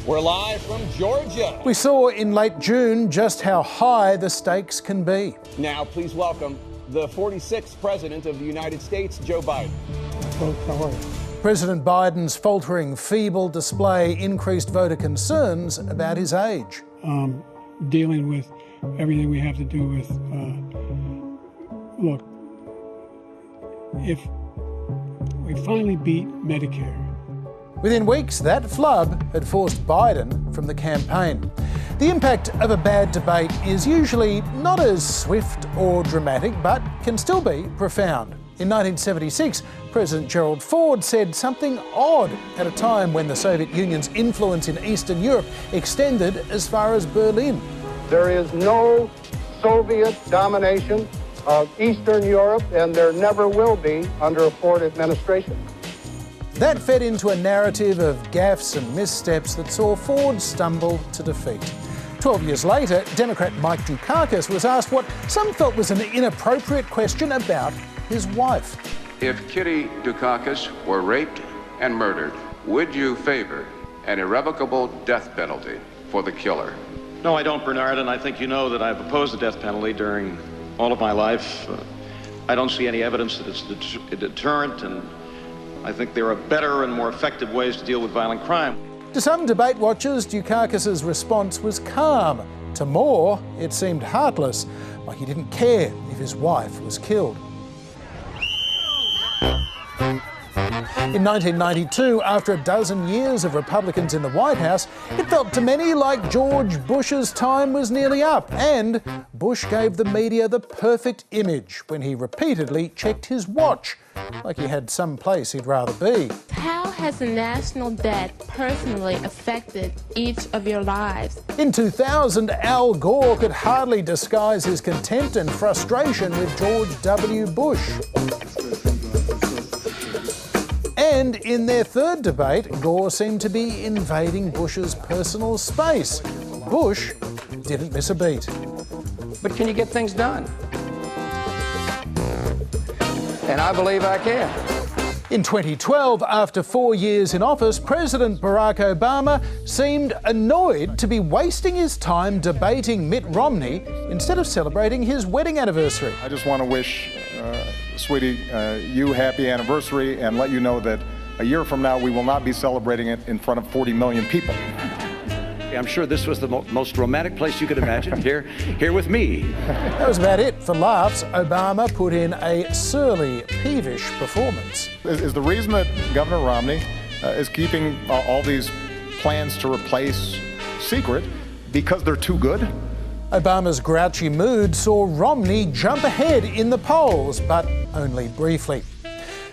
We're live from Georgia. We saw in late June just how high the stakes can be. Now, please welcome the 46th President of the United States, Joe Biden. How are you? President Biden's faltering, feeble display increased voter concerns about his age. Dealing with everything we have to do with, look, if we finally beat Medicare. Within weeks, that flub had forced Biden from the campaign. The impact of a bad debate is usually not as swift or dramatic, but can still be profound. In 1976, President Gerald Ford said something odd at a time when the Soviet Union's influence in Eastern Europe extended as far as Berlin. There is no Soviet domination of Eastern Europe, and there never will be under a Ford administration. That fed into a narrative of gaffes and missteps that saw Ford stumble to defeat. 12 years later, Democrat Mike Dukakis was asked what some felt was an inappropriate question about his wife. If Kitty Dukakis were raped and murdered, would you favor an irrevocable death penalty for the killer? No, I don't, Bernard, and I think you know that I've opposed the death penalty during all of my life. I don't see any evidence that it's a deterrent, and I think there are better and more effective ways to deal with violent crime. To some debate watchers, Dukakis' response was calm. To more, it seemed heartless, like he didn't care if his wife was killed. In 1992, after a dozen years of Republicans in the White House, it felt to many like George Bush's time was nearly up, and Bush gave the media the perfect image when he repeatedly checked his watch, like he had some place he'd rather be. How has the national debt personally affected each of your lives? In 2000, Al Gore could hardly disguise his contempt and frustration with George W. Bush. And in their third debate, Gore seemed to be invading Bush's personal space. Bush didn't miss a beat. But can you get things done? And I believe I can. In 2012, after 4 years in office, President Barack Obama seemed annoyed to be wasting his time debating Mitt Romney instead of celebrating his wedding anniversary. I just want to wish, sweetie, you happy anniversary, and let you know that a year from now we will not be celebrating it in front of 40 million people. I'm sure this was the most romantic place you could imagine, here with me. That was about it. For laughs, Obama put in a surly, peevish performance. Is the reason that Governor Romney is keeping all these plans to replace secret because they're too good? Obama's grouchy mood saw Romney jump ahead in the polls, but only briefly.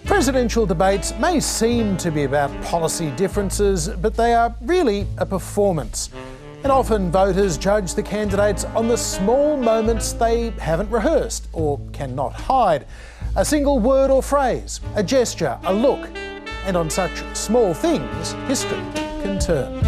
Presidential debates may seem to be about policy differences, but they are really a performance. And often voters judge the candidates on the small moments they haven't rehearsed or cannot hide. A single word or phrase, a gesture, a look. And on such small things, history can turn.